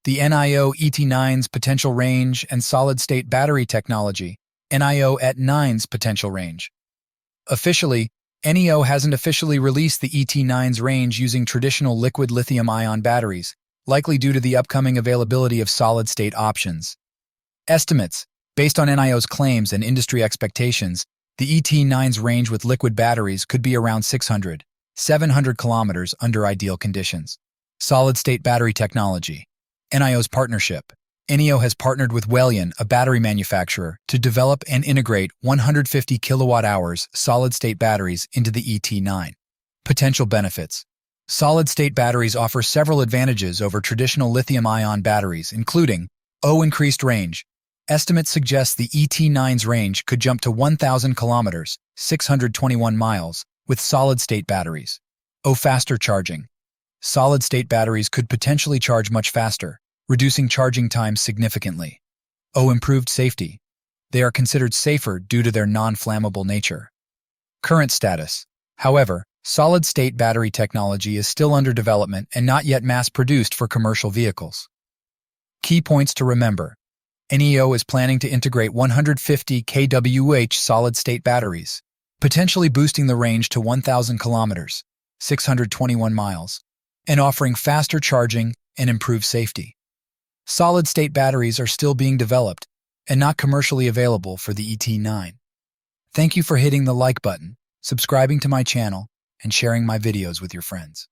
the NIO ET9's potential range and solid-state battery technology, NIO ET9's potential range. Officially, NIO hasn't officially released the ET9's range using traditional liquid lithium-ion batteries, likely due to the upcoming availability of solid-state options. Estimates, based on NIO's claims and industry expectations, the ET9's range with liquid batteries could be around 700 kilometers under ideal conditions. Solid-state battery technology. NIO's partnership. NIO has partnered with Welian, a battery manufacturer, to develop and integrate 150 kilowatt-hours solid-state batteries into the ET9. Potential benefits. Solid-state batteries offer several advantages over traditional lithium-ion batteries, including increased range. Estimates suggest the ET9's range could jump to 1,000 kilometers, 621 miles, with solid-state batteries. Faster charging. Solid-state batteries could potentially charge much faster, reducing charging time significantly. Improved safety. They are considered safer due to their non-flammable nature. Current status. However, solid-state battery technology is still under development and not yet mass-produced for commercial vehicles. Key points to remember. NIO is planning to integrate 150 kWh solid-state batteries, potentially boosting the range to 1,000 kilometers, 621 miles, and offering faster charging and improved safety. Solid-state batteries are still being developed and not commercially available for the ET9. Thank you for hitting the like button, subscribing to my channel, and sharing my videos with your friends.